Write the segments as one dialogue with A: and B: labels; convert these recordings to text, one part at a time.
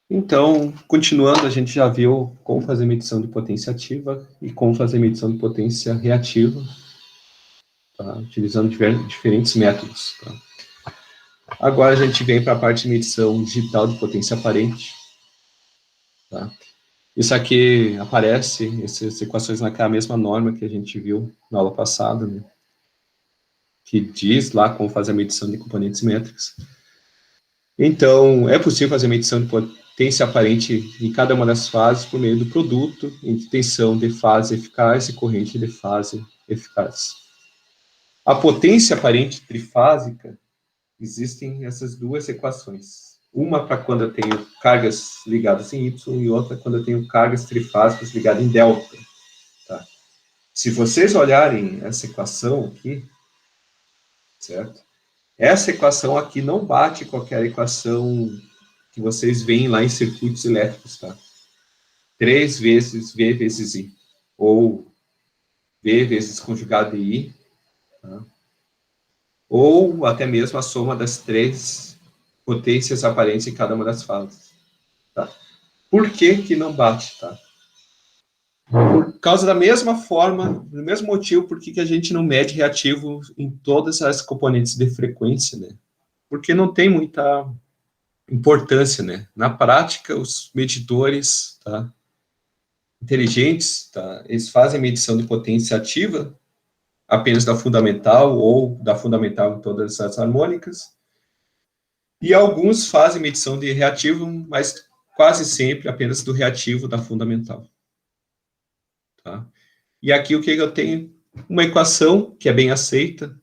A: Então, continuando, a gente já viu como fazer medição de potência ativa e como fazer medição de potência reativa, tá? Utilizando diferentes métodos. Tá? Agora a gente vem para a parte de medição digital de potência aparente. Tá? Isso aqui aparece, essas equações naquela mesma norma que a gente viu na aula passada, né? Que diz lá como fazer a medição de componentes métricos. Então, é possível fazer medição de potência aparente em cada uma das fases por meio do produto entre tensão de fase eficaz e corrente de fase eficaz. A potência aparente trifásica, existem essas duas equações. Uma para quando eu tenho cargas ligadas em Y e outra quando eu tenho cargas trifásicas ligadas em delta. Tá? Se vocês olharem essa equação aqui, certo? Essa equação aqui não bate qualquer equação que vocês veem lá em circuitos elétricos, tá? 3 vezes V vezes I, ou V vezes conjugado de I, tá? Ou até mesmo a soma das 3 potências aparentes em cada uma das fases. Tá? Por que que não bate? Tá? Por causa da mesma forma, do mesmo motivo por que a gente não mede reativo em todas as componentes de frequência, né? Porque não tem muita importância, né? Na prática, os medidores, tá? Inteligentes, tá? Eles fazem medição de potência ativa apenas da fundamental ou da fundamental em todas as harmônicas. E alguns fazem medição de reativo, mas quase sempre apenas do reativo da fundamental. Tá? E aqui o que eu tenho? Uma equação que é bem aceita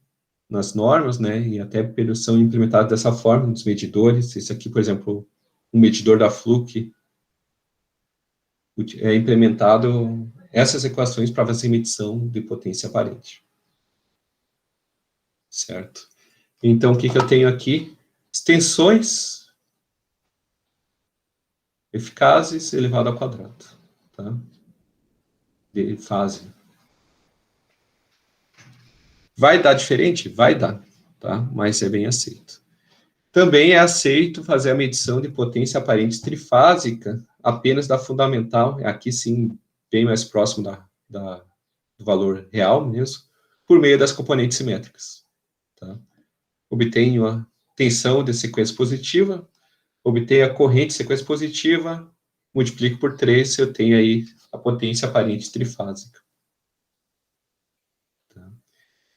A: nas normas, né, e até são implementadas dessa forma nos medidores. Esse aqui, por exemplo, um medidor da Fluke é implementado essas equações para fazer medição de potência aparente. Certo? Então, o que eu tenho aqui? Extensões eficazes elevado ao quadrado. Tá? De fase. Vai dar diferente? Vai dar, tá? Mas é bem aceito. Também é aceito fazer a medição de potência aparente trifásica apenas da fundamental, aqui sim, bem mais próximo do valor real mesmo, por meio das componentes simétricas. Tá? Obtenho a tensão de sequência positiva, obtenho a corrente de sequência positiva, multiplico por 3, eu tenho aí a potência aparente trifásica. Tá?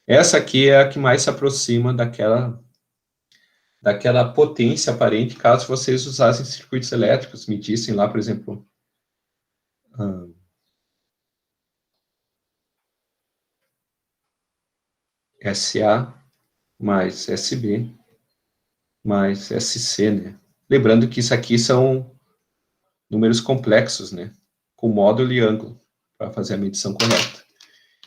A: Essa aqui é a que mais se aproxima daquela potência aparente, caso vocês usassem circuitos elétricos, medissem lá, por exemplo, SA mais SB mais SC, né? Lembrando que isso aqui são números complexos, né? Com módulo e ângulo, para fazer a medição correta.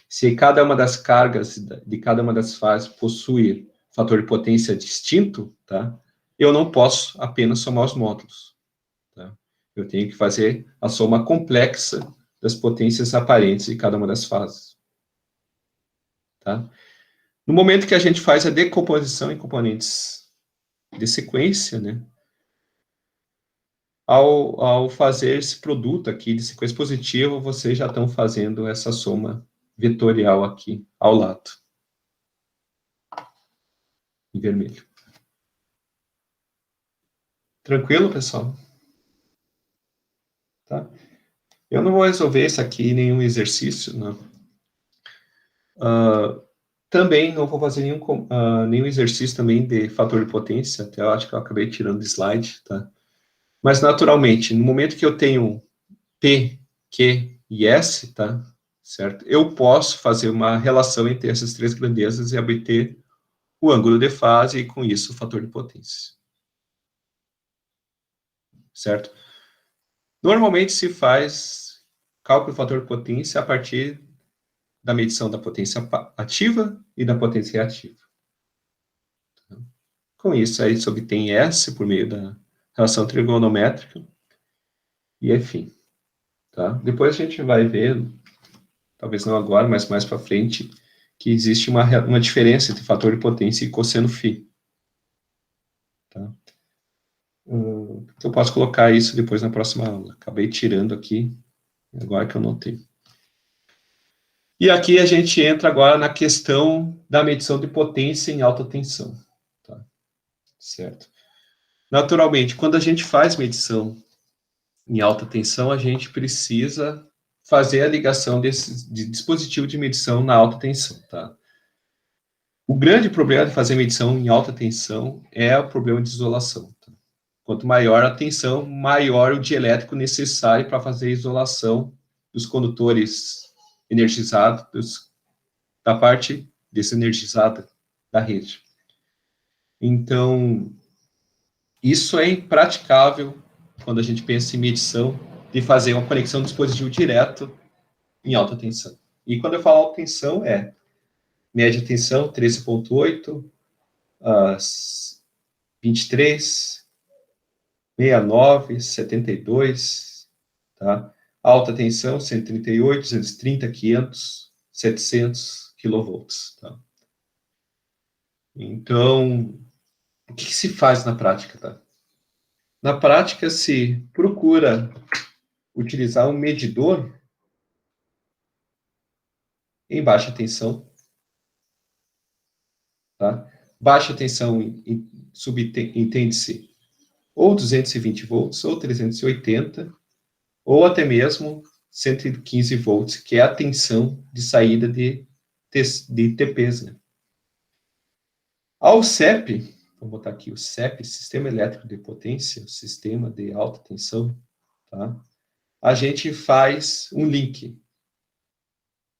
A: Se cada uma das cargas de cada uma das fases possui fator de potência distinto, tá? Eu não posso apenas somar os módulos. Tá? Eu tenho que fazer a soma complexa das potências aparentes de cada uma das fases. Tá? No momento que a gente faz a decomposição em componentes de sequência, né? Ao fazer esse produto aqui de sequência positiva, vocês já estão fazendo essa soma vetorial aqui ao lado, em vermelho. Tranquilo, pessoal? Tá? Eu não vou resolver isso aqui em nenhum exercício, não. Também não vou fazer nenhum exercício também de fator de potência, até eu acho que eu acabei tirando do slide, tá? Mas, naturalmente, no momento que eu tenho P, Q e S, tá? Certo? Eu posso fazer uma relação entre essas três grandezas e obter o ângulo de fase e, com isso, o fator de potência. Certo? Normalmente se faz cálculo do fator de potência a partir da medição da potência ativa e da potência reativa. Com isso, aí se obtém S por meio da relação trigonométrica e enfim. Tá? Depois a gente vai ver, talvez não agora, mas mais para frente, que existe uma diferença entre fator de potência e cosseno φ. Tá? Eu posso colocar isso depois na próxima aula. Acabei tirando aqui, agora que eu notei. E aqui a gente entra agora na questão da medição de potência em alta tensão. Tá? Certo? Naturalmente, quando a gente faz medição em alta tensão, a gente precisa fazer a ligação de dispositivo de medição na alta tensão. Tá? O grande problema de fazer medição em alta tensão é o problema de isolação. Tá? Quanto maior a tensão, maior o dielétrico necessário para fazer a isolação dos condutores energizados da parte desenergizada da rede. Então, isso é impraticável quando a gente pensa em medição de fazer uma conexão do dispositivo direto em alta tensão. E quando eu falo alta tensão, é média tensão 13,8, 23, 69, 72, tá? Alta tensão 138, 230, 500, 700 kV. Tá? Então, o que se faz na prática? Tá? Na prática, se procura utilizar um medidor em baixa tensão, tá? Baixa tensão entende-se ou 220 volts, ou 380, ou até mesmo 115 volts, que é a tensão de saída de TPs. Né? Ao CEP, vou botar aqui o CEP, Sistema Elétrico de Potência, Sistema de Alta Tensão, tá? A gente faz um link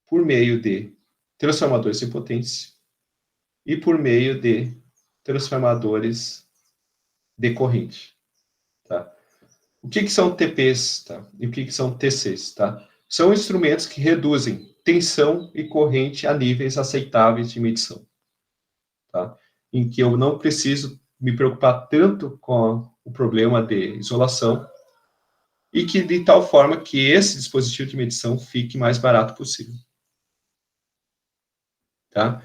A: por meio de transformadores de potência e por meio de transformadores de corrente. Tá? O que são TPs, tá? E o que são TCs? Tá? São instrumentos que reduzem tensão e corrente a níveis aceitáveis de medição. Tá? Em que eu não preciso me preocupar tanto com o problema de isolação e que de tal forma que esse dispositivo de medição fique mais barato possível. Tá?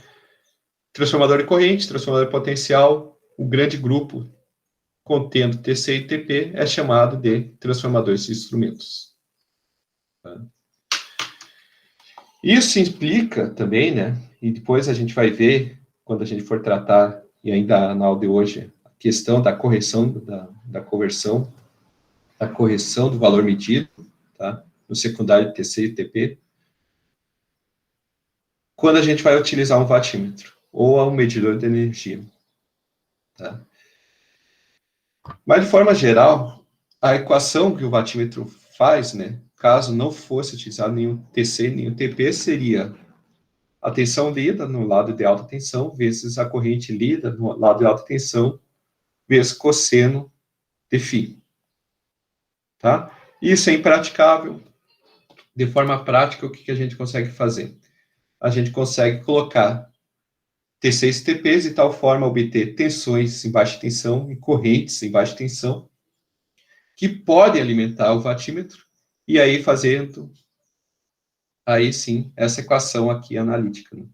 A: Transformador de corrente, transformador de potencial, o grande grupo contendo TC e TP é chamado de transformadores de instrumentos. Tá? Isso implica também, né, e depois a gente vai ver, quando a gente for tratar, e ainda na aula de hoje, a questão da correção, da conversão, da correção do valor medido, tá, no secundário TC e TP, quando a gente vai utilizar um wattímetro, ou um medidor de energia. Tá? Mas, de forma geral, a equação que o wattímetro faz, né, caso não fosse utilizado nenhum TC, nenhum TP, seria a tensão lida no lado de alta tensão, vezes a corrente lida no lado de alta tensão, vezes cosseno de φ. Tá? Isso é impraticável. De forma prática, o que a gente consegue fazer? A gente consegue colocar T6 TPs de tal forma a obter tensões em baixa tensão e correntes em baixa tensão, que podem alimentar o wattímetro, e aí fazendo, aí sim, essa equação aqui analítica, né?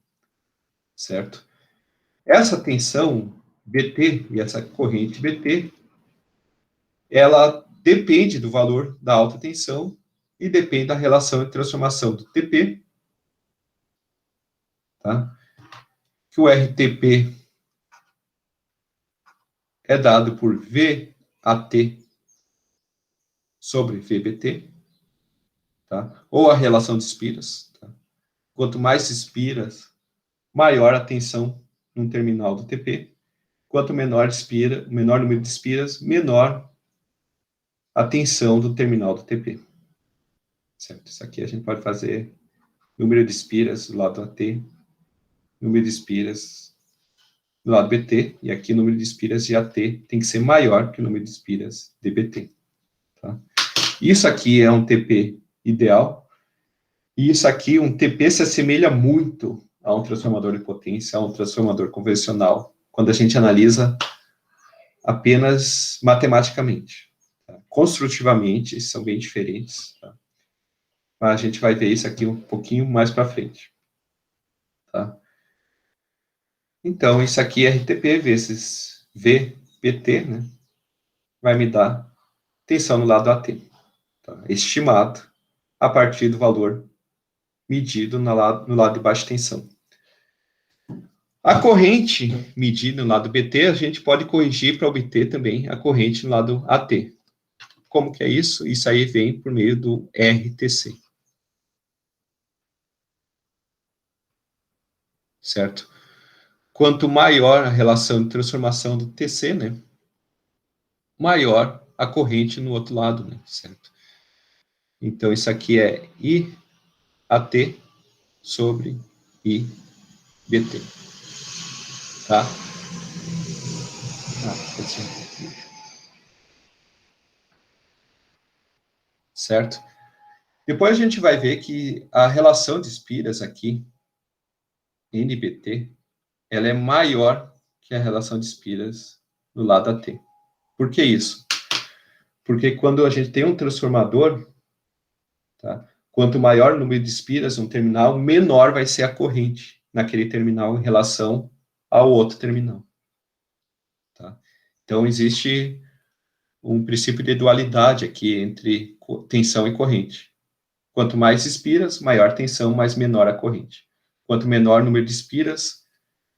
A: Certo? Essa tensão BT e essa corrente BT, ela depende do valor da alta tensão e depende da relação de transformação do TP, tá? Que o RTP é dado por VAT sobre VBT, tá? Ou a relação de espiras. Tá? Quanto mais espiras, maior a tensão no terminal do TP. Quanto menor número de espiras, menor a tensão do terminal do TP. Certo? Isso aqui a gente pode fazer número de espiras do lado AT, número de espiras do lado BT, e aqui o número de espiras de AT tem que ser maior que o número de espiras de BT. Tá? Isso aqui é um TP ideal, e isso aqui, um TP se assemelha muito a um transformador de potência, a um transformador convencional, quando a gente analisa apenas matematicamente. Tá? Construtivamente, são bem diferentes. Tá? Mas a gente vai ver isso aqui um pouquinho mais para frente. Tá? Então, isso aqui é RTP vezes VPT, né? vai me dar tensão no lado AT, tá? Estimado a partir do valor medido no lado de baixa tensão. A corrente medida no lado BT, a gente pode corrigir para obter também a corrente no lado AT. Como que é isso? Isso aí vem por meio do RTC. Certo? Quanto maior a relação de transformação do TC, né, maior a corrente no outro lado, né, certo? Então, isso aqui é IAT sobre IBT. Tá? Certo? Depois a gente vai ver que a relação de espiras aqui, NBT, ela é maior que a relação de espiras no lado AT. Por que isso? Porque quando a gente tem um transformador, tá, quanto maior o número de espiras no terminal, menor vai ser a corrente naquele terminal em relação ao outro terminal. Tá? Então, existe um princípio de dualidade aqui entre tensão e corrente. Quanto mais espiras, maior tensão, mas menor a corrente. Quanto menor o número de espiras,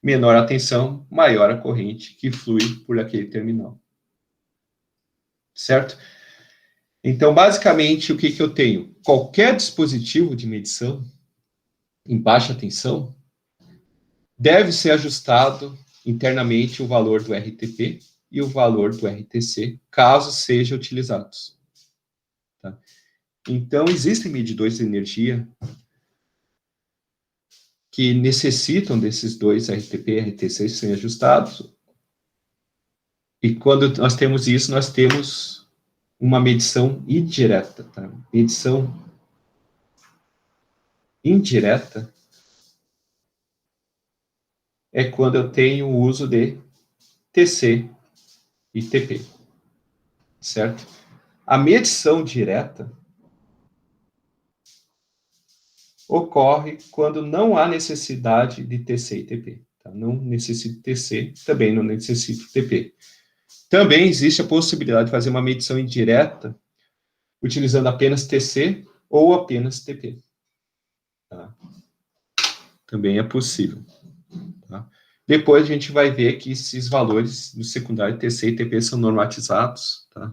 A: menor a tensão, maior a corrente que flui por aquele terminal. Certo? Então, basicamente, o que eu tenho? Qualquer dispositivo de medição em baixa tensão deve ser ajustado internamente o valor do RTP e o valor do RTC, caso sejam utilizados. Tá? Então, existem medidores de energia que necessitam desses dois RTP e RTC serem ajustados. E quando nós temos isso, nós temos uma medição indireta. Tá? Medição indireta é quando eu tenho o uso de TC e TP. Certo? A medição direta ocorre quando não há necessidade de TC e TP. Tá? Não necessito TC, também não necessito TP. Também existe a possibilidade de fazer uma medição indireta utilizando apenas TC ou apenas TP. Tá? Também é possível. Tá? Depois a gente vai ver que esses valores do secundário TC e TP são normatizados. Tá?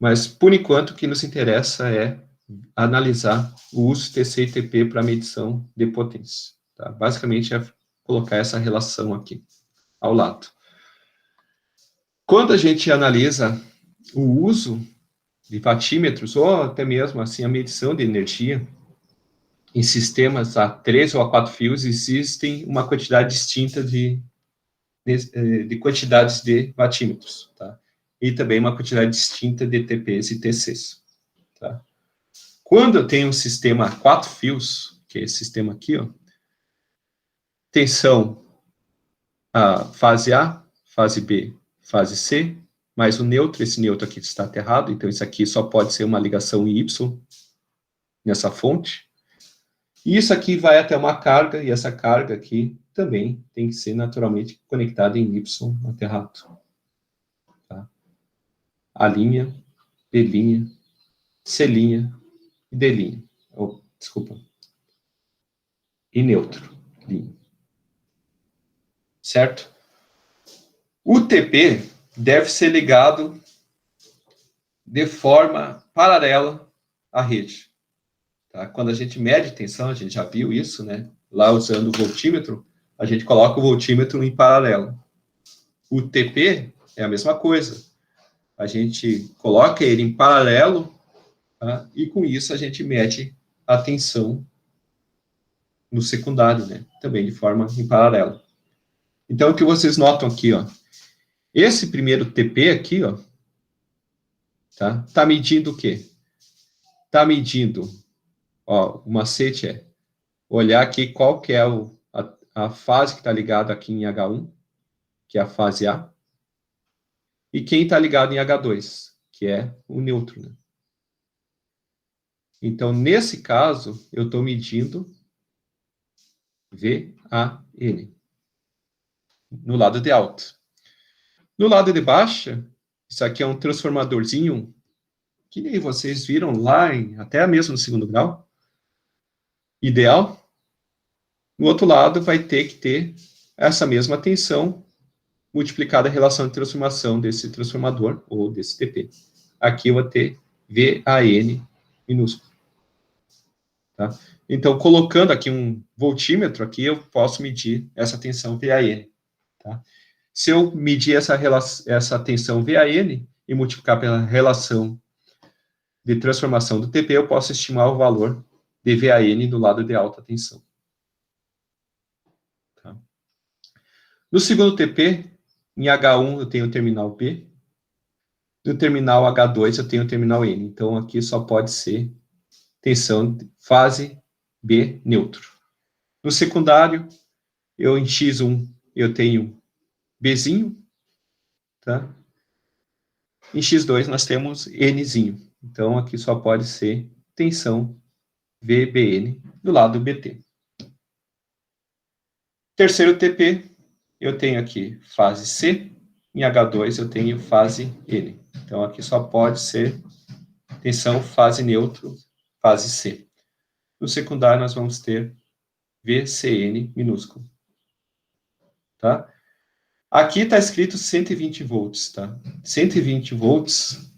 A: Mas, por enquanto, o que nos interessa é analisar o uso de TC e TP para medição de potência. Tá? Basicamente, é colocar essa relação aqui, ao lado. Quando a gente analisa o uso de watímetros, ou até mesmo assim, a medição de energia, em sistemas a 3 ou a 4 fios, existem uma quantidade distinta de quantidades de watímetros, tá? E também uma quantidade distinta de TPs e TCs, tá? Quando eu tenho um sistema a 4 fios, que é esse sistema aqui, ó, tensão a fase A, fase B, fase C, mais o neutro, esse neutro aqui está aterrado, então isso aqui só pode ser uma ligação Y nessa fonte. E isso aqui vai até uma carga, e essa carga aqui também tem que ser naturalmente conectada em Y aterrado. Tá? A linha, B', C' e D'. Oh, desculpa. E neutro, linha. Certo? O TP deve ser ligado de forma paralela à rede. Tá? Quando a gente mede tensão, a gente já viu isso, né? Lá usando o voltímetro, a gente coloca o voltímetro em paralelo. O TP é a mesma coisa. A gente coloca ele em paralelo, tá? E com isso a gente mede a tensão no secundário, né? Também de forma em paralelo. Então, o que vocês notam aqui, ó, esse primeiro TP aqui, ó, tá medindo o quê? Tá medindo, ó, o macete é olhar aqui qual que é a fase que está ligada aqui em H1, que é a fase A, e quem está ligado em H2, que é o neutro, né? Então, nesse caso, eu estou medindo VAN, no lado de alto. No lado de baixo, isso aqui é um transformadorzinho, que nem vocês viram lá, até mesmo no segundo grau, ideal. No outro lado, vai ter que ter essa mesma tensão multiplicada a relação de transformação desse transformador, ou desse TP. Aqui eu vou ter VAN minúsculo. Tá? Então, colocando aqui um voltímetro, aqui eu posso medir essa tensão VAN. Tá? Se eu medir essa tensão VAN e multiplicar pela relação de transformação do TP, eu posso estimar o valor de VAN do lado de alta tensão. Tá? No segundo TP, em H1 eu tenho o terminal B, no terminal H2 eu tenho o terminal N. Então, aqui só pode ser tensão de fase B neutro. No secundário, em X1 eu tenho Bzinho, tá? Em X2 nós temos Nzinho. Então, aqui só pode ser tensão VBN do lado BT. Terceiro TP, eu tenho aqui fase C, em H2 eu tenho fase N. Então, aqui só pode ser tensão fase neutro, fase C. No secundário, nós vamos ter VCN minúsculo. Tá? Aqui está escrito 120 volts, tá? 120 volts,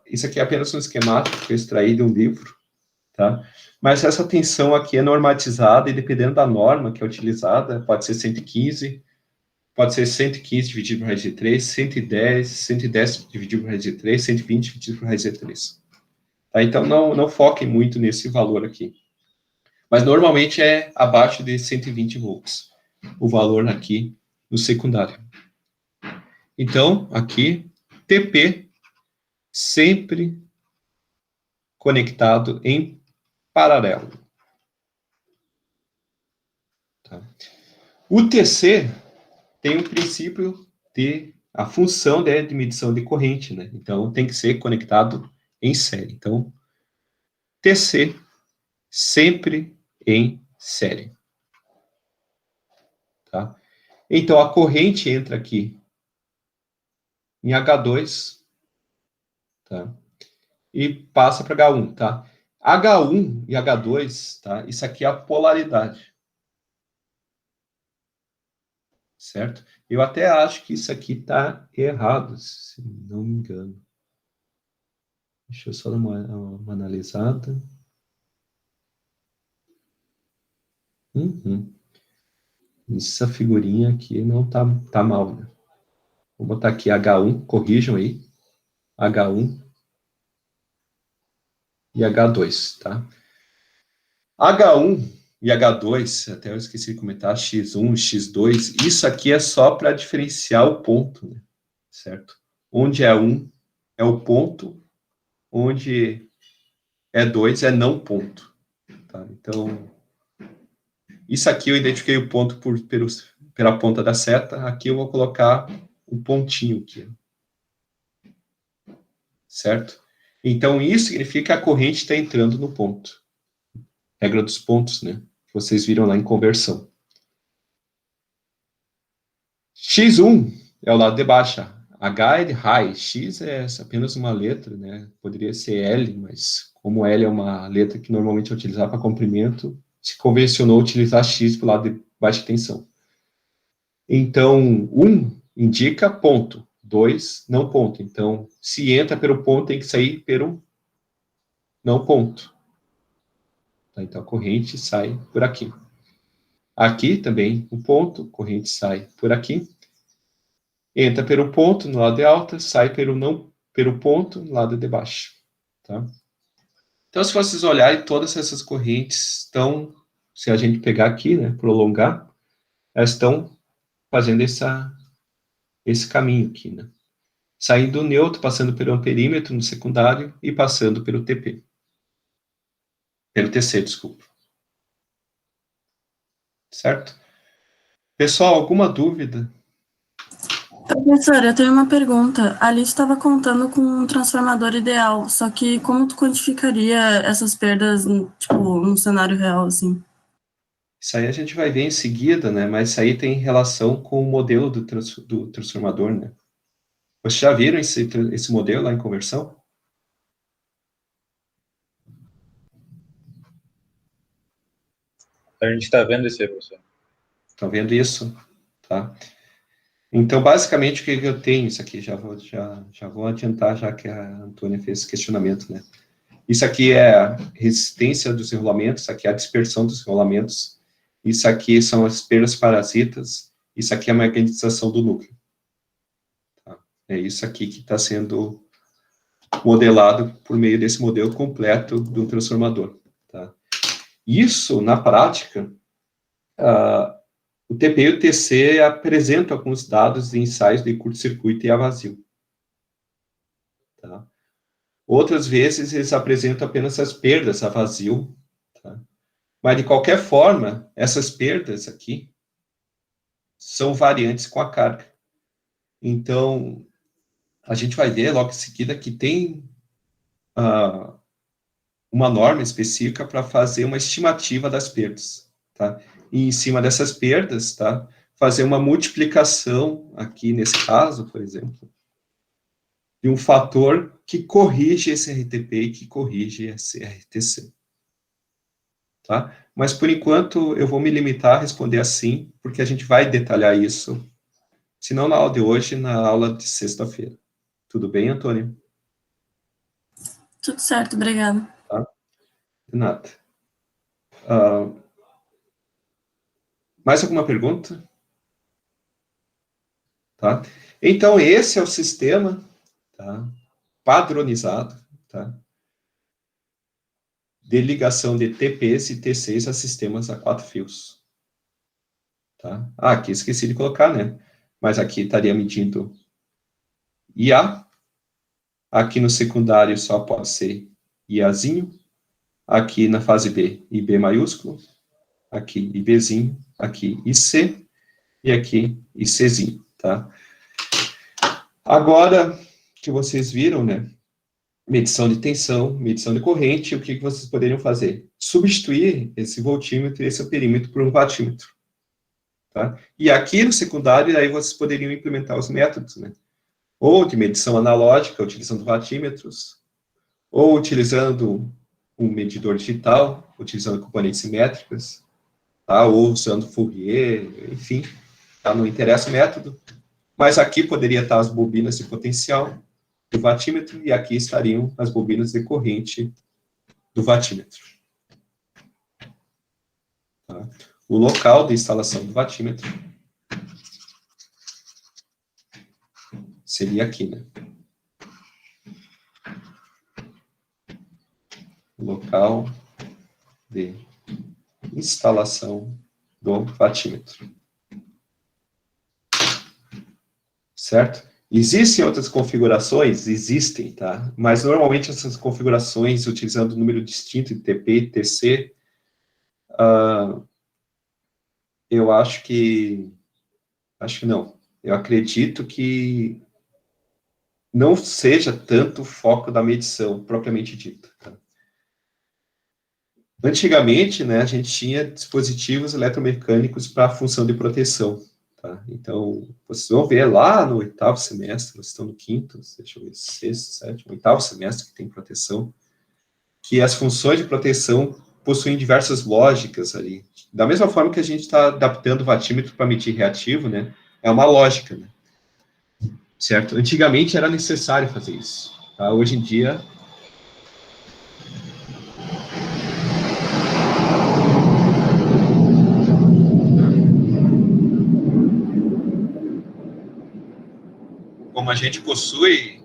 A: isso aqui é apenas um esquemático que eu extraí de um livro, tá? Mas essa tensão aqui é normatizada e dependendo da norma que é utilizada, pode ser 115, pode ser 115 dividido por raiz de 3, 110 dividido por raiz de 3, 120 dividido por raiz de 3. Tá? Então, não foquem muito nesse valor aqui. Mas, normalmente, é abaixo de 120 volts, o valor aqui no secundário. Então, aqui, TP sempre conectado em paralelo. Tá? O TC tem um princípio a função de medição de corrente, né? Então, tem que ser conectado em série. Então, TC sempre em série. Tá? Então, a corrente entra aqui em H2, tá? E passa para H1, tá? H1 e H2, tá? Isso aqui é a polaridade. Certo? Eu até acho que isso aqui está errado, se não me engano. Deixa eu só dar uma analisada. Essa figurinha aqui não tá mal, né? Vou botar aqui H1, corrijam aí. H1 e H2, tá? H1 e H2, até eu esqueci de comentar, X1, X2, isso aqui é só para diferenciar o ponto, né? Certo? Onde é 1 é o ponto, onde é 2 é não ponto. Tá? Então, isso aqui eu identifiquei o ponto pela ponta da seta, aqui eu vou colocar um pontinho aqui. Certo? Então, isso significa que a corrente está entrando no ponto. Regra dos pontos, né? Que vocês viram lá em conversão. X1 é o lado de baixo. H é de high. X é apenas uma letra, né? Poderia ser L, mas como L é uma letra que normalmente é utilizada para comprimento, se convencionou utilizar X para o lado de baixa tensão. Então, 1 indica ponto. 2, não ponto. Então, se entra pelo ponto, tem que sair pelo não ponto. Tá? Então, a corrente sai por aqui. Aqui também, o ponto, corrente sai por aqui. Entra pelo ponto no lado de alta, sai pelo ponto no lado de baixo. Tá? Então, se vocês olharem, todas essas correntes estão, se a gente pegar aqui, né, prolongar, elas estão fazendo esse caminho aqui, né? Saindo do neutro, passando pelo amperímetro no secundário e passando pelo TP. Pelo TC, desculpa. Certo? Pessoal, alguma dúvida?
B: Professor, eu tenho uma pergunta. A Alice estava contando com um transformador ideal, só que como tu quantificaria essas perdas, tipo, num cenário real, assim?
A: Isso aí a gente vai ver em seguida, né? Mas isso aí tem relação com o modelo do transformador, né? Vocês já viram esse modelo lá em conversão?
C: A gente está vendo isso aí, professor.
A: Estão vendo isso? Tá? Então, basicamente, o que eu tenho? Isso aqui, já vou adiantar, já que a Antônia fez esse questionamento, né? Isso aqui é a resistência dos enrolamentos, isso aqui é a dispersão dos enrolamentos, isso aqui são as perdas parasitas, isso aqui é a magnetização do núcleo. Tá? É isso aqui que está sendo modelado por meio desse modelo completo do transformador. Tá? Isso, na prática, o TP e o TC apresentam alguns dados de ensaios de curto-circuito e a vazio. Tá? Outras vezes, eles apresentam apenas as perdas a vazio. Tá? Mas, de qualquer forma, essas perdas aqui são variantes com a carga. Então, a gente vai ver logo em seguida que tem uma norma específica para fazer uma estimativa das perdas. Tá? E, em cima dessas perdas, tá? Fazer uma multiplicação, aqui nesse caso, por exemplo, de um fator que corrige esse RTP e que corrige esse RTC. Tá? Mas, por enquanto, eu vou me limitar a responder assim, porque a gente vai detalhar isso, se não na aula de hoje, na aula de sexta-feira. Tudo bem, Antônio?
B: Tudo certo, obrigada.
A: Tá? De nada. Mais alguma pergunta? Tá? Então, esse é o sistema, tá? Padronizado, tá? De ligação de TPs e T6 a sistemas a 4 fios. Tá? Ah, aqui esqueci de colocar, né? Mas aqui estaria medindo IA. Aqui no secundário só pode ser IAzinho. Aqui na fase B, IB maiúsculo. Aqui IBzinho. Aqui IC. E aqui ICzinho, tá? Agora que vocês viram, né? Medição de tensão, medição de corrente, o que vocês poderiam fazer? Substituir esse voltímetro e esse perímetro por um watímetro. Tá? E aqui no secundário, aí vocês poderiam implementar os métodos, né? Ou de medição analógica, utilizando watímetros, ou utilizando um medidor digital, utilizando componentes simétricas, tá? Ou usando Fourier, enfim, tá? Não interessa o método. Mas aqui poderia estar as bobinas de potencial do watímetro, e aqui estariam as bobinas de corrente do watímetro. Tá? O local de instalação do watímetro seria aqui, né? O local de instalação do watímetro. Certo? Existem outras configurações? Existem, tá? Mas normalmente essas configurações, utilizando o número distinto de TP e TC, eu acho que não. Eu acredito que não seja tanto o foco da medição, propriamente dita. Tá? Antigamente, né, a gente tinha dispositivos eletromecânicos para função de proteção. Tá? Então, vocês vão ver lá no 8º semestre, vocês estão no 5º, deixa eu ver, 6º, 7º, 8º semestre que tem proteção, que as funções de proteção possuem diversas lógicas ali. Da mesma forma que a gente está adaptando o watímetro para medir reativo, né, é uma lógica, né? Certo? Antigamente era necessário fazer isso. Tá? Hoje em dia, como a gente possui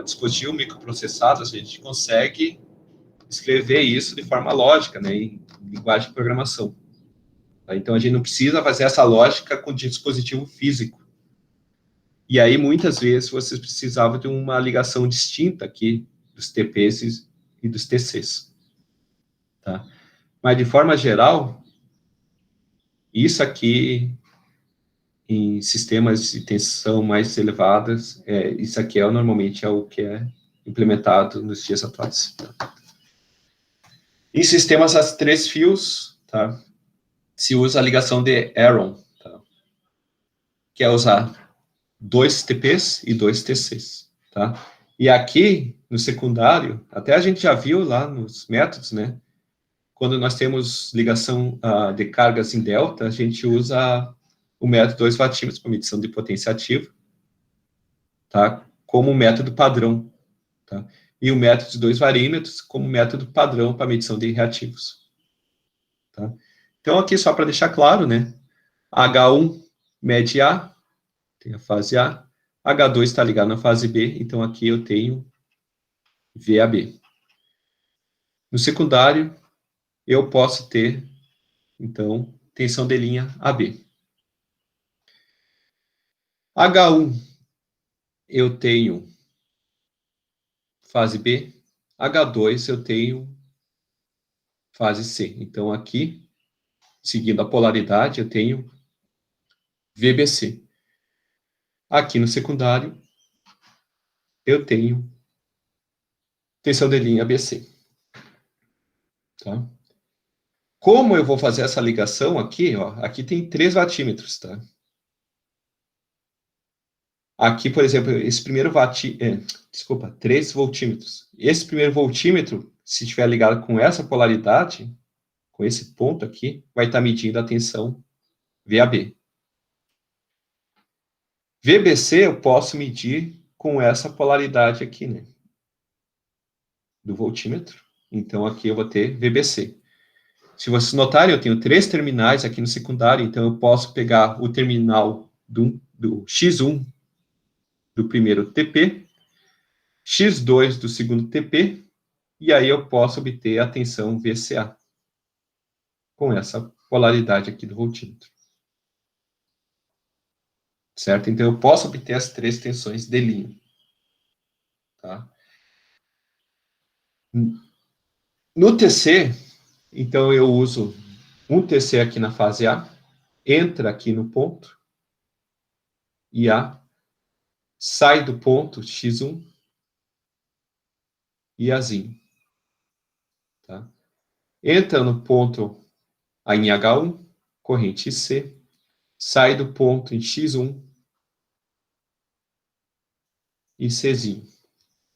A: dispositivos microprocessados, a gente consegue escrever isso de forma lógica, né, em linguagem de programação. Tá? Então, a gente não precisa fazer essa lógica com dispositivo físico. E aí, muitas vezes, vocês precisavam de uma ligação distinta aqui dos TPs e dos TCs. Tá? Mas, de forma geral, isso aqui, em sistemas de tensão mais elevadas, isso aqui normalmente é o que é implementado nos dias atuais. Tá? Em sistemas a 3 fios, tá? se usa a ligação de Aaron, tá? Que é usar 2 TPs e 2 TCs, tá? E aqui, no secundário, até a gente já viu lá nos métodos, né? Quando nós temos ligação de cargas em delta, a gente usa o método 2 watímetros para medição de potência ativa, tá? Como método padrão, tá? E o método de 2 varímetros como método padrão para medição de reativos, tá? Então, aqui, só para deixar claro, né? H1 mede A, tem a fase A, H2 está ligado na fase B, então aqui eu tenho VAB. No secundário, eu posso ter, então, tensão de linha AB. H1, eu tenho fase B, H2 eu tenho fase C. Então, aqui, seguindo a polaridade, eu tenho VBC. Aqui no secundário, eu tenho tensão de linha ABC. Tá? Como eu vou fazer essa ligação aqui, ó, aqui tem 3 watímetros, tá? Aqui, por exemplo, esse primeiro 3 voltímetros. Esse primeiro voltímetro, se estiver ligado com essa polaridade, com esse ponto aqui, vai estar medindo a tensão VAB. VBC eu posso medir com essa polaridade aqui, né? Do voltímetro. Então, aqui eu vou ter VBC. Se vocês notarem, eu tenho 3 terminais aqui no secundário, então eu posso pegar o terminal do X1 do primeiro TP, X2 do segundo TP, e aí eu posso obter a tensão VCA, com essa polaridade aqui do voltímetro. Certo? Então, eu posso obter as 3 tensões de linha. Tá? No TC, então, eu uso um TC aqui na fase A, entra aqui no ponto, e A, sai do ponto X1, e Azinho. Tá? Entra no ponto em H1, corrente IC, sai do ponto em X1 e Czinho.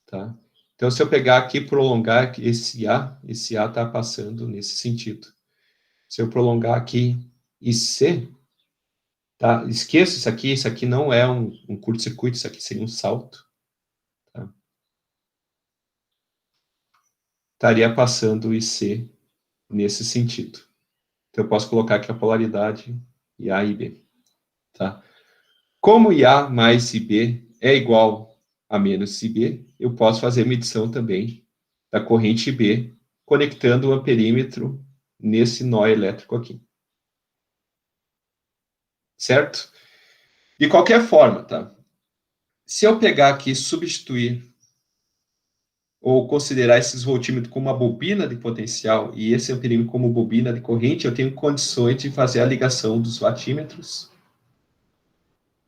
A: Tá? Então, se eu pegar aqui e prolongar esse A está passando nesse sentido. Se eu prolongar aqui IC, tá? Esqueça isso aqui não é um curto-circuito, isso aqui seria um salto. Tá? Estaria passando o IC nesse sentido. Então, eu posso colocar aqui a polaridade IA e B. Tá? Como IA mais IB é igual a menos IB, eu posso fazer medição também da corrente IB, conectando o amperímetro nesse nó elétrico aqui. Certo? De qualquer forma, tá? Se eu pegar aqui e substituir ou considerar esses voltímetros como uma bobina de potencial e esse amperímetro como bobina de corrente, eu tenho condições de fazer a ligação dos watímetros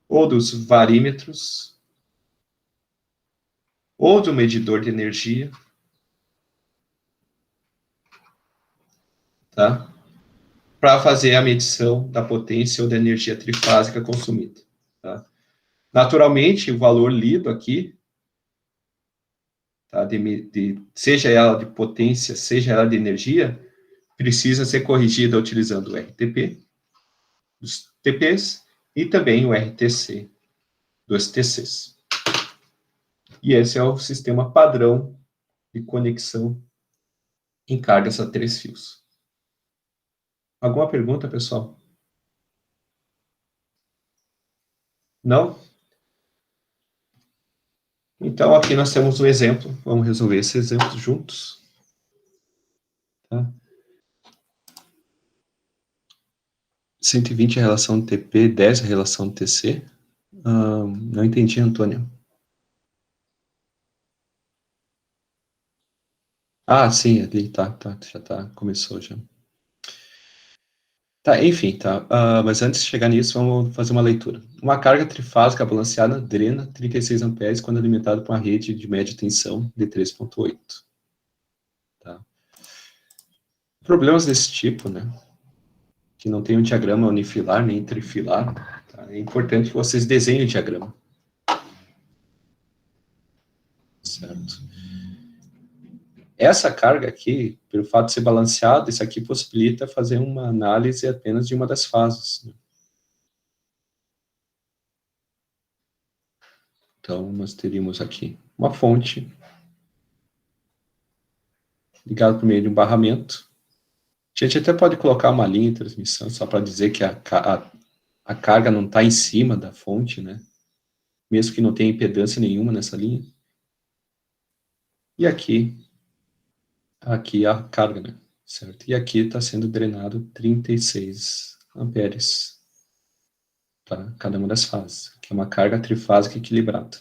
A: ou dos varímetros ou do medidor de energia, tá? Para fazer a medição da potência ou da energia trifásica consumida. Tá? Naturalmente, o valor lido aqui, tá? Seja ela de potência, seja ela de energia, precisa ser corrigida utilizando o RTP, os TPs, e também o RTC, dos TCs. E esse é o sistema padrão de conexão em cargas a 3 fios. Alguma pergunta, pessoal? Não? Então, aqui nós temos um exemplo. Vamos resolver esse exemplo juntos. Tá? 120 a relação TP, 10 a relação TC. Não entendi, Antônio. Ah, sim, ali, já tá, começou já. Tá, enfim, tá. Mas antes de chegar nisso, vamos fazer uma leitura. Uma carga trifásica balanceada drena 36 amperes quando alimentada por uma rede de média tensão de 3,8. Tá. Problemas desse tipo, né? que não tem um diagrama unifilar nem trifilar, tá? É importante que vocês desenhem o diagrama. Certo? Essa carga aqui, pelo fato de ser balanceada, isso aqui possibilita fazer uma análise apenas de uma das fases, né? Então, nós teríamos aqui uma fonte ligada por meio de um barramento. A gente até pode colocar uma linha de transmissão, só para dizer que a carga não está em cima da fonte, né? Mesmo que não tenha impedância nenhuma nessa linha. E aqui a carga, né? Certo? E aqui está sendo drenado 36 amperes para cada uma das fases, que é uma carga trifásica equilibrada.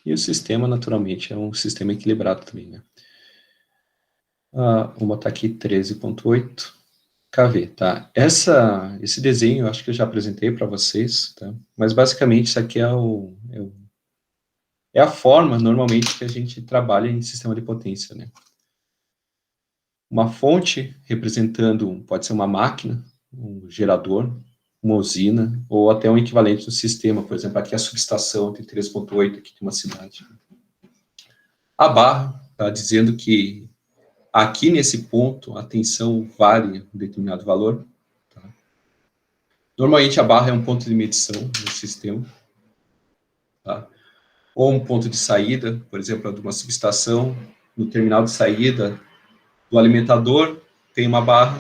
A: E o sistema, naturalmente, é um sistema equilibrado também, né? Vou botar aqui 13.8 kV, tá? Esse desenho eu acho que eu já apresentei para vocês, tá? Mas basicamente isso aqui é a forma, normalmente, que a gente trabalha em sistema de potência, né? Uma fonte representando, pode ser uma máquina, um gerador, uma usina, ou até um equivalente do sistema, por exemplo, aqui a subestação de 3.8 aqui de uma cidade. A barra está dizendo que aqui nesse ponto a tensão varia um determinado valor. Tá? Normalmente a barra é um ponto de medição do sistema. Tá? Ou um ponto de saída, por exemplo, de uma subestação, no terminal de saída do alimentador, tem uma barra.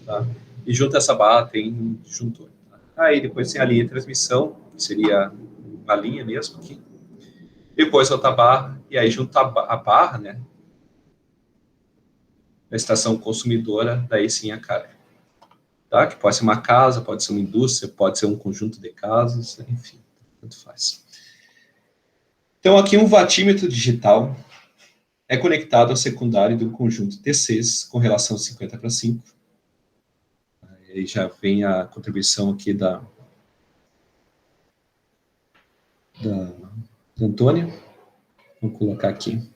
A: Tá? E junto a essa barra tem um disjuntor. Tá? Aí depois tem a linha de transmissão, que seria uma linha mesmo aqui. Depois outra barra, e aí junto a barra, né, a estação consumidora, daí sim a carga. Tá? Que pode ser uma casa, pode ser uma indústria, pode ser um conjunto de casas, enfim, tanto faz. Então aqui um watímetro digital é conectado ao secundário de um conjunto TCs com relação 50:5. Aí já vem a contribuição aqui da Antônia. Vamos colocar aqui.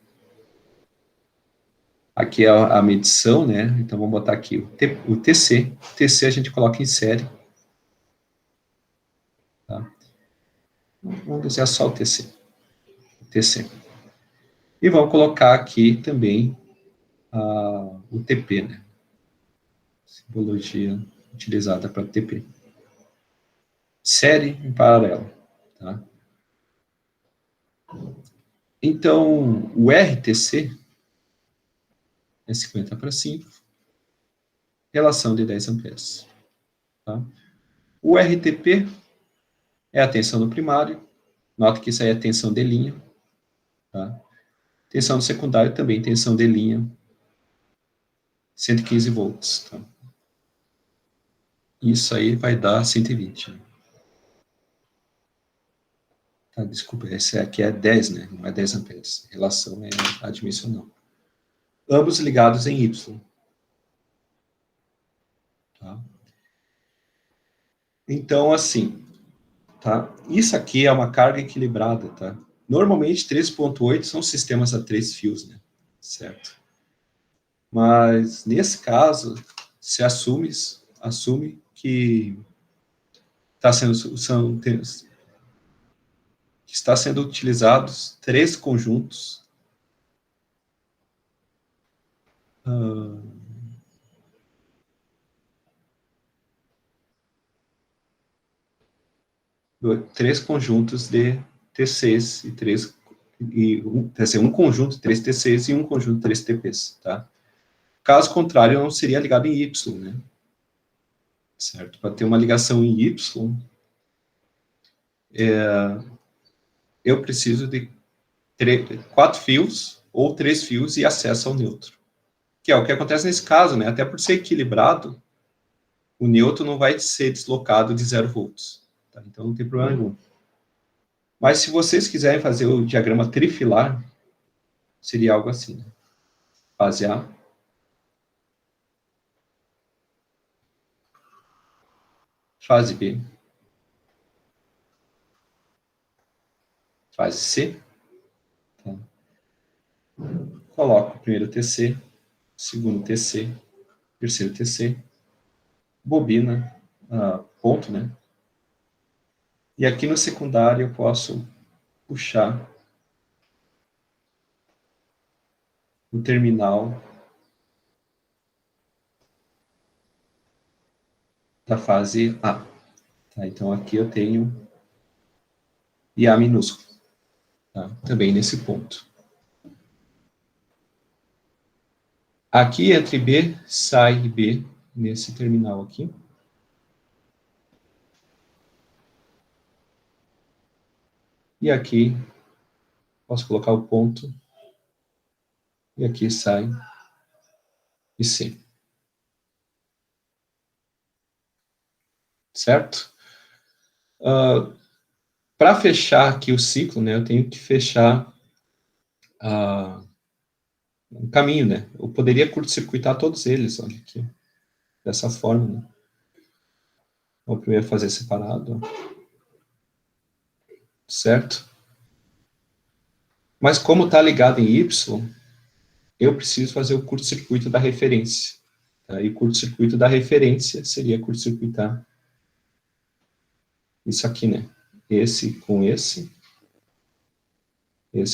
A: Aqui é a medição, né? Então vamos botar aqui o TC. O TC a gente coloca em série. Tá? Vamos desenhar só o TC. E vamos colocar aqui também o TP, né? Simbologia utilizada para TP. Série em paralelo. Tá? Então, o RTC é 50:5, relação de 10 amperes. Tá? O RTP é a tensão no primário. Nota que isso aí é tensão de linha. Tá? Tensão no secundário também, tensão de linha, 115 volts. Tá? Isso aí vai dar 120. Tá, desculpa, esse aqui é 10, né? Não é 10 amperes. A relação é adimensional. Ambos ligados em Y. Tá? Então, assim, tá? Isso aqui é uma carga equilibrada, tá? Normalmente, 3.8 são sistemas a 3 fios, né? Certo? Mas, nesse caso, se assume que está sendo utilizados 3 conjuntos de TCs um conjunto de 3 TCs e um conjunto de 3 TPs, tá? Caso contrário, não seria ligado em Y, né? Certo? Para ter uma ligação em Y, eu preciso de 4 fios ou 3 fios e acesso ao neutro. Que é o que acontece nesse caso, né? Até por ser equilibrado, o neutro não vai ser deslocado de 0 volts. Tá? Então, não tem problema nenhum. Mas se vocês quiserem fazer o diagrama trifilar, seria algo assim, né? Fase A. fase B, fase C, tá? Coloco o primeiro TC, segundo TC, terceiro TC, bobina, ponto, né? E aqui no secundário eu posso puxar o terminal da fase A. Tá? Então aqui eu tenho IA minúsculo, tá? Também nesse ponto. Aqui entre B, sai B nesse terminal aqui. E aqui posso colocar o ponto. E aqui sai e C. Certo? Para fechar aqui o ciclo, né, eu tenho que fechar um caminho, né? Eu poderia curto-circuitar todos eles, olha aqui, dessa forma, né? Vou primeiro fazer separado, certo? Mas como está ligado em Y, eu preciso fazer o curto-circuito da referência. Tá? E o curto-circuito da referência seria curto-circuitar isso aqui, né? Esse com esse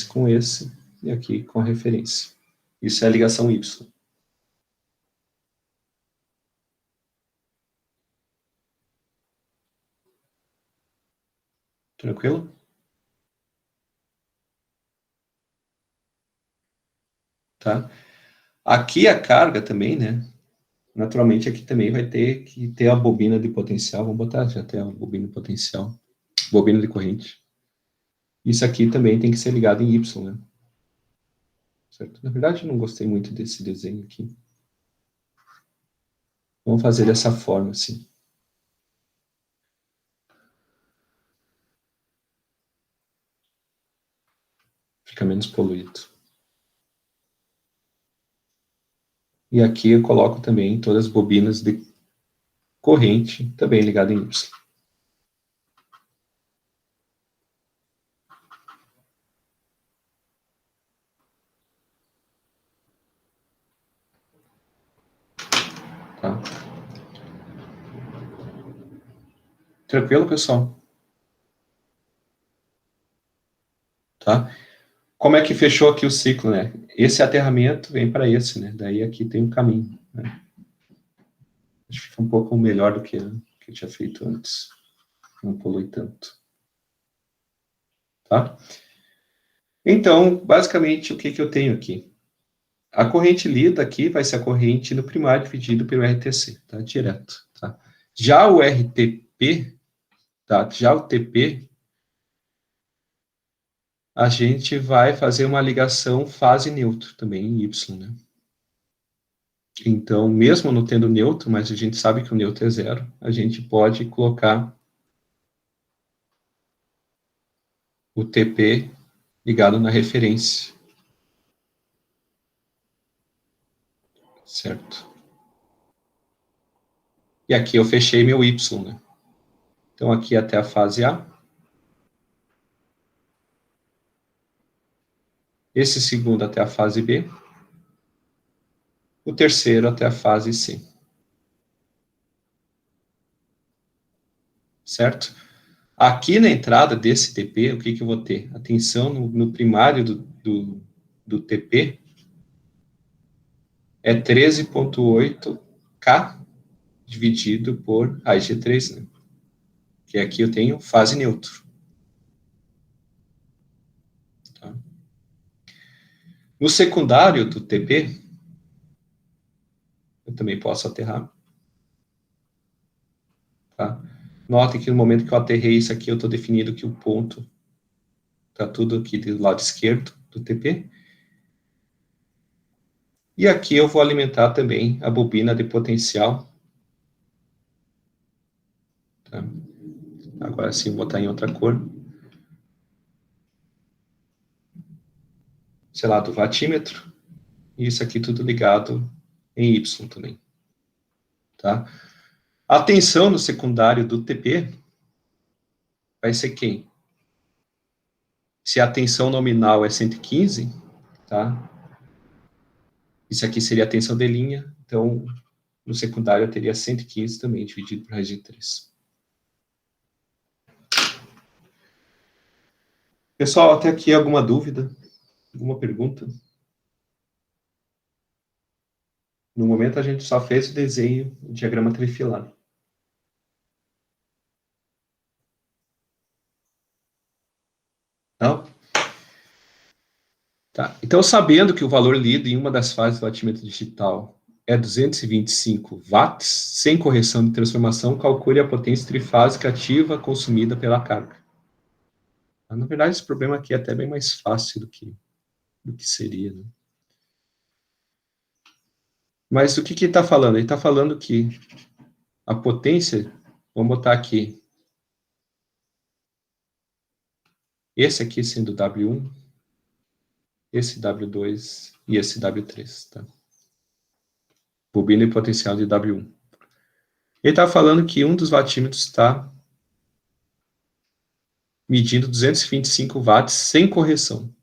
A: com esse, e aqui com a referência. Isso é a ligação Y. Tranquilo? Tá? Aqui a carga também, né? Naturalmente aqui também vai ter que ter a bobina de potencial. Vamos botar já até a bobina de potencial. Bobina de corrente. Isso aqui também tem que ser ligado em Y, né? Certo? Na verdade, eu não gostei muito desse desenho aqui. Vamos fazer dessa forma, assim. Fica menos poluído. E aqui eu coloco também todas as bobinas de corrente, também ligada em Y. Tá? Tranquilo, pessoal? Tá? Como é que fechou aqui o ciclo, né? Esse aterramento vem para esse, né? Daí aqui tem um caminho, né? Acho que fica um pouco melhor do que eu tinha feito antes. Não polui tanto. Tá? Então, basicamente, o que eu tenho aqui? A corrente lida aqui vai ser a corrente no primário dividido pelo RTC, tá? Direto, tá? Já o RTP, tá? Já o TP, a gente vai fazer uma ligação fase neutro, também em Y, né? Então, mesmo não tendo neutro, mas a gente sabe que o neutro é zero, a gente pode colocar o TP ligado na referência. Certo? E aqui eu fechei meu Y, né? Então, aqui até a fase A. Esse segundo até a fase B. O terceiro até a fase C. Certo? Aqui na entrada desse TP, o que eu vou ter? A tensão no primário do TP é 13,8 K dividido por raiz de 3, né? Que aqui eu tenho fase neutro. Tá? No secundário do TP, eu também posso aterrar. Tá? Notem que no momento que eu aterrei isso aqui, eu estou definindo que o ponto está tudo aqui do lado esquerdo do TP. E aqui eu vou alimentar também a bobina de potencial. Tá? Agora sim, vou botar em outra cor. Sei lá, do vatímetro. E isso aqui tudo ligado em Y também. Tá? A tensão no secundário do TP vai ser quem? Se a tensão nominal é 115, tá? Isso aqui seria a tensão de linha, então no secundário eu teria 115 também, dividido por raiz de 3. Pessoal, até aqui alguma dúvida? Alguma pergunta? No momento a gente só fez o desenho, o diagrama trifilado. Não? Tá. Então, sabendo que o valor lido em uma das fases do batimento digital é 225 watts, sem correção de transformação, calcule a potência trifásica ativa consumida pela carga. Na verdade, esse problema aqui é até bem mais fácil do que seria, né? Mas o que ele está falando? Ele está falando que a potência, vamos botar aqui, esse aqui sendo W1, esse W2 e esse W3, tá? Bobina e potencial de W1. Ele está falando que um dos watímetros está medindo 225 watts sem correção.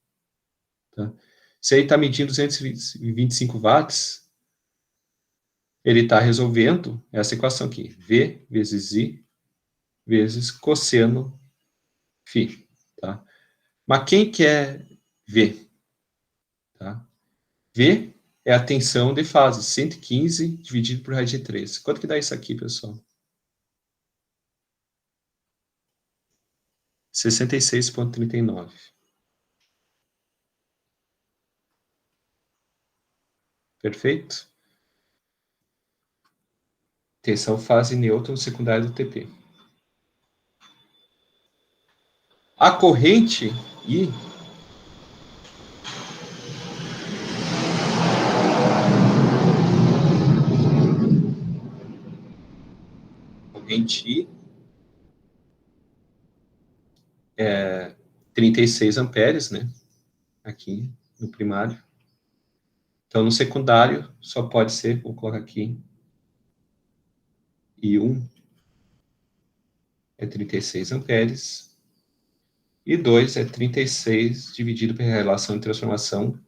A: Tá? Se ele está medindo 225 watts, ele está resolvendo essa equação aqui, V vezes I vezes cosseno φ. Tá? Mas quem que é V? Tá? V é a tensão de fase, 115 dividido por raiz de 3. Quanto que dá isso aqui, pessoal? 66,39. Perfeito? Tensão fase nêutron secundária do TP. A corrente I é 36 amperes, né? Aqui no primário. Então, no secundário, só pode ser, vou colocar aqui, I1 é 36 amperes, e 2 é 36 dividido pela relação de transformação,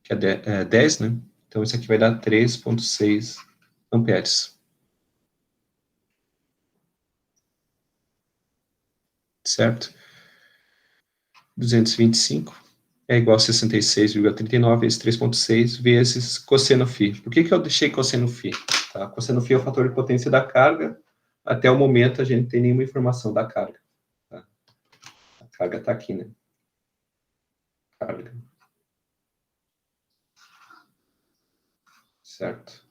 A: que é 10, né? Então, isso aqui vai dar 3,6 amperes. Certo? 225 é igual a 66,39 vezes 3,6 vezes cosseno φ. Por que eu deixei cosseno φ? Tá? Cosseno φ é o fator de potência da carga. Até o momento, a gente não tem nenhuma informação da carga. Tá? A carga está aqui, né? Carga. Certo?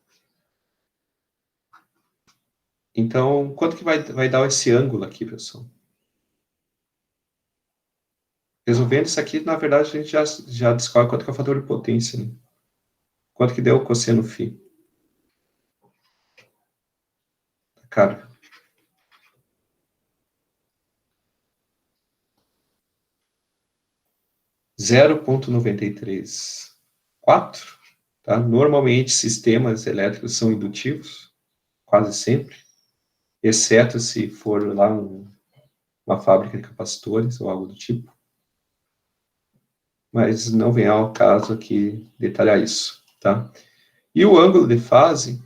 A: Então, quanto que vai dar esse ângulo aqui, pessoal? Resolvendo isso aqui, na verdade, a gente já descobre quanto que é o fator de potência, né? Quanto que deu o cosseno φ? A carga. 0,934, tá? Normalmente, sistemas elétricos são indutivos, quase sempre, exceto se for lá uma fábrica de capacitores ou algo do tipo. Mas não vem ao caso aqui detalhar isso, tá? E o ângulo de fase,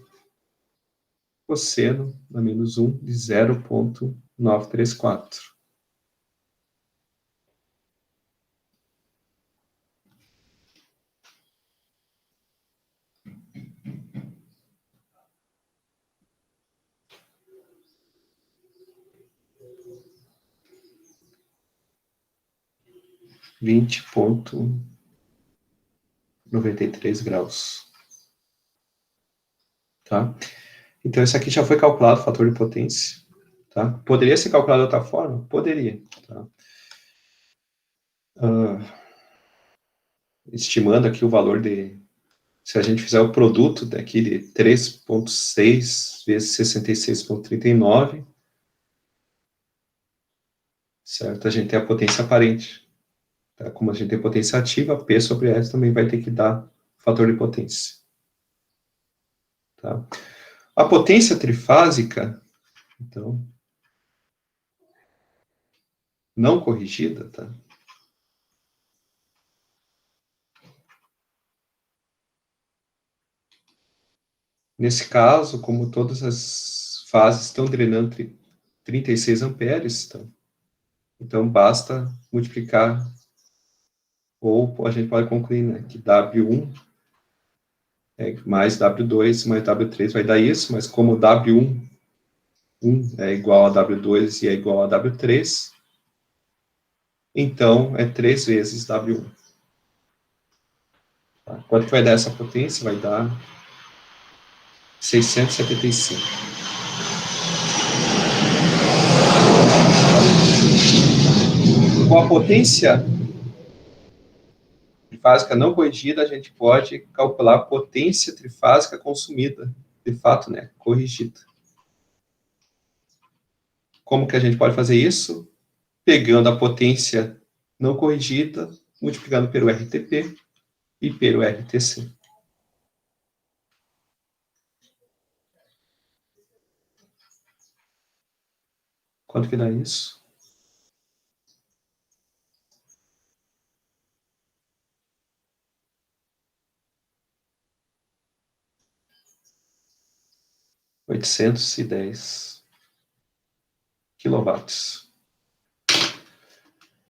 A: cosseno da menos 1 de 0,934. (20,93 graus). Tá? Então, isso aqui já foi calculado, o fator de potência. Tá? Poderia ser calculado de outra forma? Poderia. Tá? Estimando aqui o valor de... Se a gente fizer o produto daqui de 3,6 vezes 66,39, certo? A gente tem a potência aparente. Tá? Como a gente tem potência ativa, P sobre S também vai ter que dar fator de potência. Tá? A potência trifásica, então, não corrigida, tá? Nesse caso, como todas as fases estão drenando 36 amperes, tá? Então basta multiplicar, ou a gente pode concluir, né, que W1 mais W2 mais W3 vai dar isso, mas como W1 é igual a W2 e é igual a W3, então é 3 vezes W1. Tá? Quanto que vai dar essa potência? Vai dar 675. Com a potência trifásica não corrigida, a gente pode calcular a potência trifásica consumida, de fato, né, corrigida. Como que a gente pode fazer isso? Pegando a potência não corrigida, multiplicando pelo RTP e pelo RTC. Quanto que dá isso? R$ 810 quilowatts.